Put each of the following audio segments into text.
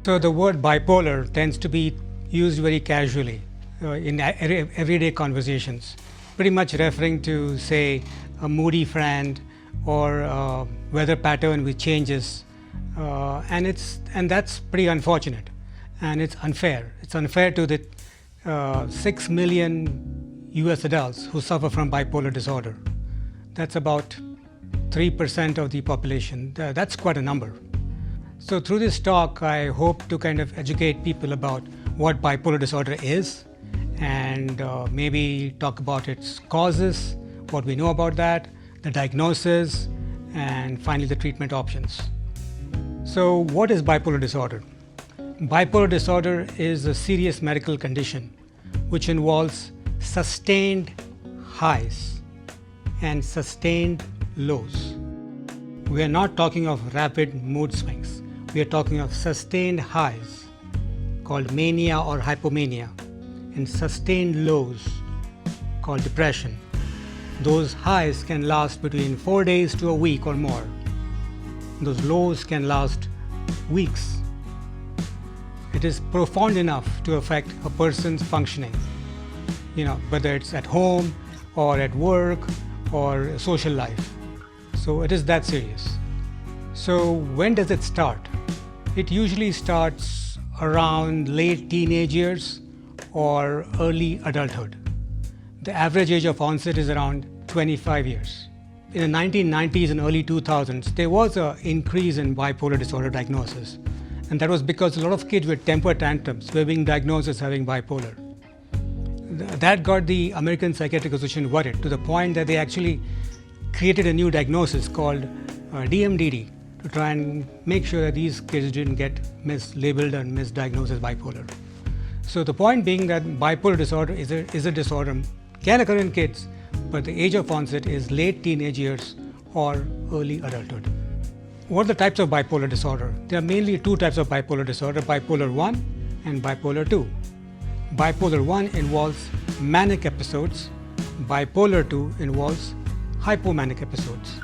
So the word bipolar tends to be used very casually in everyday conversations, pretty much referring to, say, a moody friend or weather pattern which changes, and that's pretty unfortunate, and it's unfair. It's unfair to the 6 million U.S. adults who suffer from bipolar disorder. That's about 3% of the population. That's quite a number. So through this talk, I hope to kind of educate people about what bipolar disorder is, and maybe talk about its causes, what we know about that, the diagnosis, and finally the treatment options. So what is bipolar disorder? Bipolar disorder is a serious medical condition which involves sustained highs and sustained lows. We are not talking of rapid mood swings. We are talking of sustained highs called mania or hypomania and sustained lows called depression. Those highs can last between 4 days to a week or more. Those lows can last weeks. It is profound enough to affect a person's functioning, whether it's at home or at work or social life. So it is that serious. So when does it start? It usually starts around late teenage years or early adulthood. The average age of onset is around 25 years. In the 1990s and early 2000s, there was an increase in bipolar disorder diagnosis. And that was because a lot of kids with temper tantrums were being diagnosed as having bipolar. That got the American Psychiatric Association worried to the point that they actually created a new diagnosis called DMDD to try and make sure that these kids didn't get mislabeled and misdiagnosed as bipolar. So the point being that bipolar disorder is a disorder, can occur in kids, but the age of onset is late teenage years or early adulthood. What are the types of bipolar disorder? There are mainly two types of bipolar disorder, bipolar 1 and bipolar 2. Bipolar 1 involves manic episodes. Bipolar 2 involves hypomanic episodes.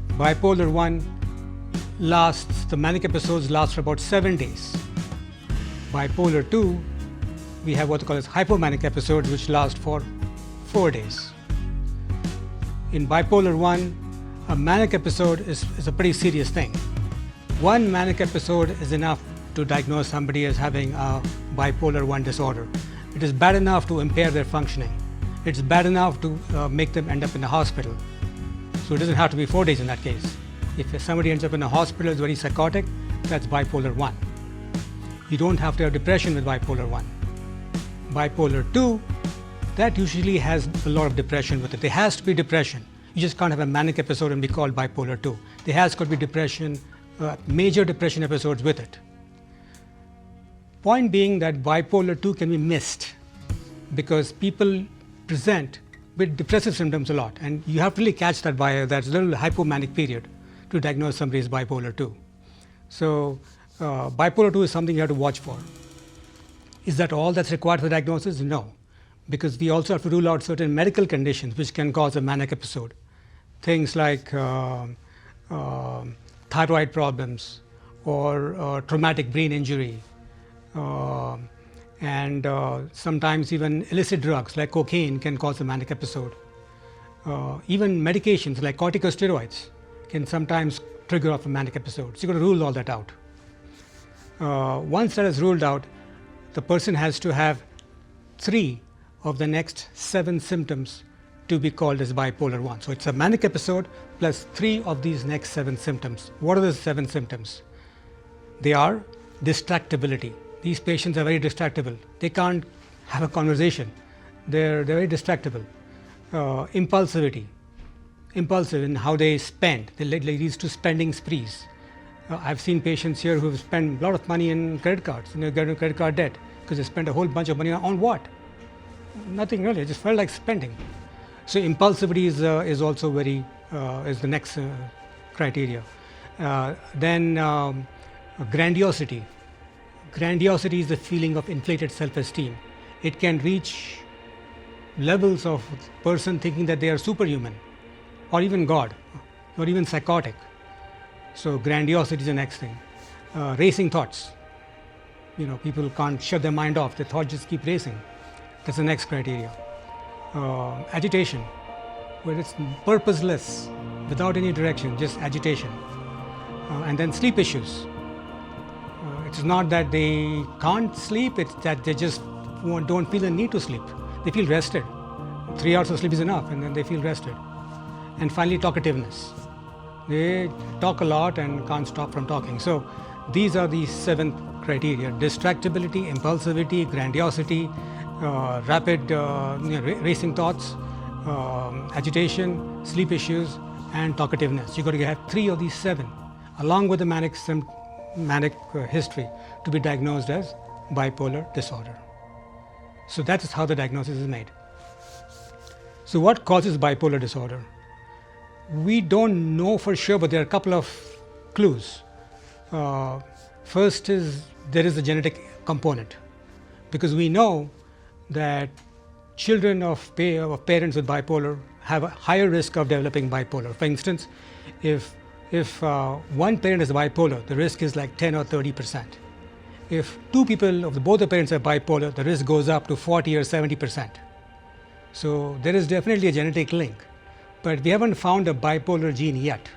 Bipolar 1 the manic episodes last for about 7 days. Bipolar 2, we have what we call as hypomanic episodes which last for 4 days. In bipolar 1, a manic episode is a pretty serious thing. One manic episode is enough to diagnose somebody as having a bipolar 1 disorder. It is bad enough to impair their functioning. It's bad enough to make them end up in the hospital. So it doesn't have to be 4 days in that case. If somebody ends up in a hospital is very psychotic, that's bipolar 1. You don't have to have depression with bipolar 1. Bipolar 2, that usually has a lot of depression with it. There has to be depression. You just can't have a manic episode and be called bipolar 2. There has got to be depression, major depression episodes with it. Point being that bipolar 2 can be missed because people present with depressive symptoms a lot, and you have to really catch that that little hypomanic period to diagnose somebody as bipolar 2. So bipolar 2 is something you have to watch for. Is that all that's required for diagnosis? No, because we also have to rule out certain medical conditions which can cause a manic episode. Things like thyroid problems or traumatic brain injury, and sometimes even illicit drugs like cocaine can cause a manic episode. Even medications like corticosteroids can sometimes trigger off a manic episode. So you've got to rule all that out. Once that is ruled out, the person has to have 3 of the next 7 symptoms to be called as bipolar 1. So it's a manic episode plus 3 of these next 7 symptoms. What are the 7 symptoms? They are distractibility. These patients are very distractible. They can't have a conversation. They're very distractible. Impulsivity. Impulsive in how they spend. They leads to spending sprees. I've seen patients here who have spent a lot of money in credit cards, get a credit card debt because they spent a whole bunch of money on what? Nothing really. It just felt like spending. So impulsivity is also is the next criteria. Then grandiosity. Grandiosity is the feeling of inflated self-esteem. It can reach levels of person thinking that they are superhuman, or even God, or even psychotic. So grandiosity is the next thing. Racing thoughts. people can't shut their mind off. Their thoughts just keep racing. That's the next criteria. Agitation, where it's purposeless, without any direction, just agitation. And then sleep issues. It's not that they can't sleep, it's that they just don't feel the need to sleep. They feel rested. 3 hours of sleep is enough, and then they feel rested. And finally, talkativeness. They talk a lot and can't stop from talking. So these are the 7 criteria: distractibility, impulsivity, grandiosity, rapid racing thoughts, agitation, sleep issues, and talkativeness. You've got to have 3 of these 7 along with the manic history to be diagnosed as bipolar disorder. So that is how the diagnosis is made. So what causes bipolar disorder? We don't know for sure, but there are a couple of clues. First is there is a genetic component, because we know that children of parents with bipolar have a higher risk of developing bipolar. For instance, if one parent is bipolar, the risk is like 10 or 30%. If 2 people of both the parents are bipolar, the risk goes up to 40 or 70%. So there is definitely a genetic link, but we haven't found a bipolar gene yet.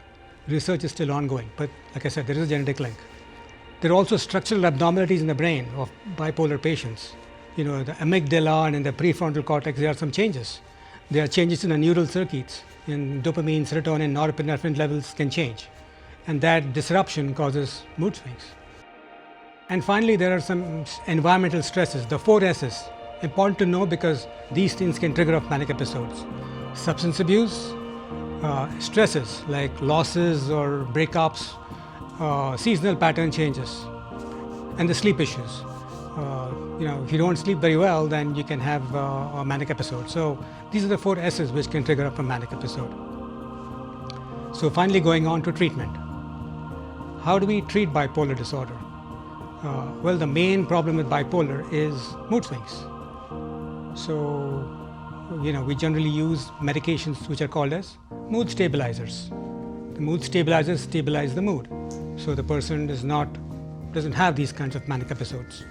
Research is still ongoing, but like I said, there is a genetic link. There are also structural abnormalities in the brain of bipolar patients. The amygdala and in the prefrontal cortex, there are some changes. There are changes in the neural circuits. In dopamine, serotonin, norepinephrine levels can change, and that disruption causes mood swings. And finally, there are some environmental stresses, the 4 S's. Important to know because these things can trigger off manic episodes. Substance abuse, stresses like losses or breakups, seasonal pattern changes, and the sleep issues. If you don't sleep very well, then you can have a manic episode. So these are the 4 S's which can trigger up a manic episode. So finally, going on to treatment. How do we treat bipolar disorder? Well, the main problem with bipolar is mood swings. So, we generally use medications which are called as mood stabilizers. The mood stabilizers stabilize the mood, so the person doesn't have these kinds of manic episodes.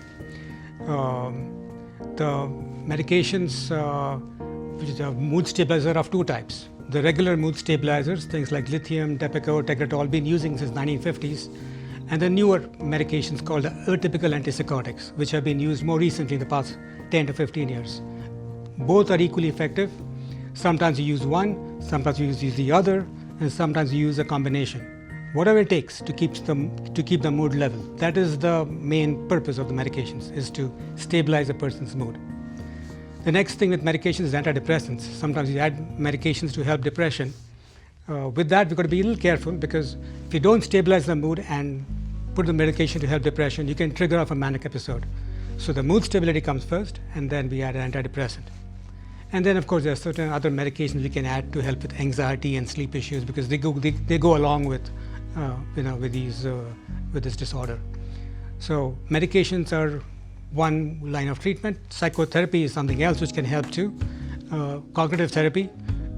The medications, which are mood stabilizers, are of 2 types. The regular mood stabilizers, things like lithium, Depakote, Tegretol, been using since 1950s, and the newer medications called the atypical antipsychotics, which have been used more recently in the past 10 to 15 years. Both are equally effective. Sometimes you use one, sometimes you use the other, and sometimes you use a combination. Whatever it takes to keep the mood level. That is the main purpose of the medications, is to stabilize a person's mood. The next thing with medications is antidepressants. Sometimes you add medications to help depression. With that, we've got to be a little careful, because if you don't stabilize the mood and put the medication to help depression, you can trigger off a manic episode. So the mood stability comes first, and then we add an antidepressant. And then, of course, there are certain other medications we can add to help with anxiety and sleep issues, because they go along with with this disorder. So medications are one line of treatment. Psychotherapy is something else which can help too. Cognitive therapy,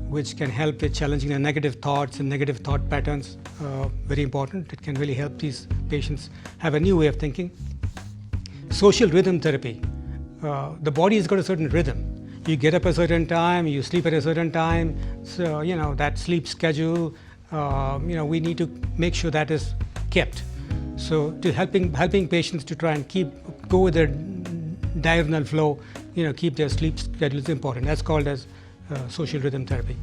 which can help with challenging the negative thoughts and negative thought patterns, very important. It can really help these patients have a new way of thinking. Social rhythm therapy. The body has got a certain rhythm. You get up a certain time, you sleep at a certain time. So, that sleep schedule, we need to make sure that is kept. So to helping patients to try and go with their diurnal flow, keep their sleep schedule is important. That's called as social rhythm therapy.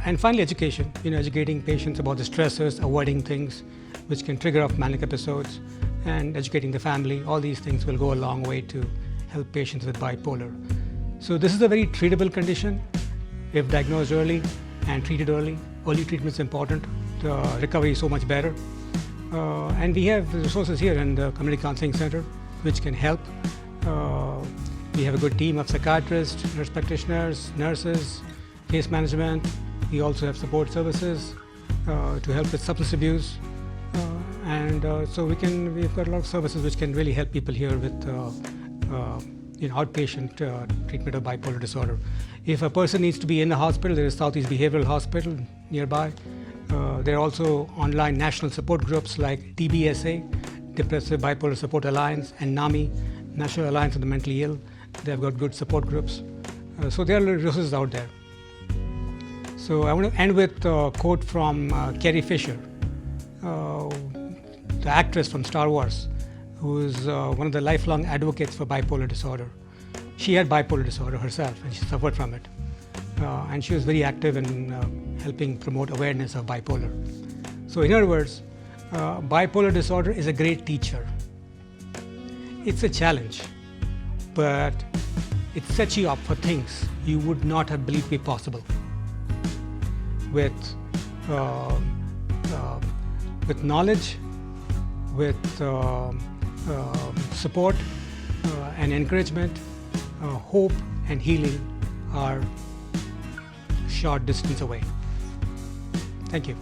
And finally, education, educating patients about the stressors, avoiding things which can trigger off manic episodes, and educating the family. All these things will go a long way to help patients with bipolar. So this is a very treatable condition if diagnosed early and treated early. Early treatment is important. The recovery is so much better. And we have resources here in the Community Counseling Center which can help. We have a good team of psychiatrists, nurse practitioners, nurses, case management. We also have support services to help with substance abuse. So we've got a lot of services which can really help people here with outpatient treatment of bipolar disorder. If a person needs to be in the hospital, there is Southeast Behavioral Hospital nearby. There are also online national support groups like DBSA, Depressive Bipolar Support Alliance, and NAMI, National Alliance of the Mentally Ill. They've got good support groups. So there are resources out there. So I want to end with a quote from Carrie Fisher, the actress from Star Wars, who is one of the lifelong advocates for bipolar disorder. She had bipolar disorder herself, and she suffered from it. And she was very active in helping promote awareness of bipolar. So in other words, bipolar disorder is a great teacher. It's a challenge, but it sets you up for things you would not have believed to be possible. With knowledge, with support and encouragement, hope and healing are short distance away. Thank you.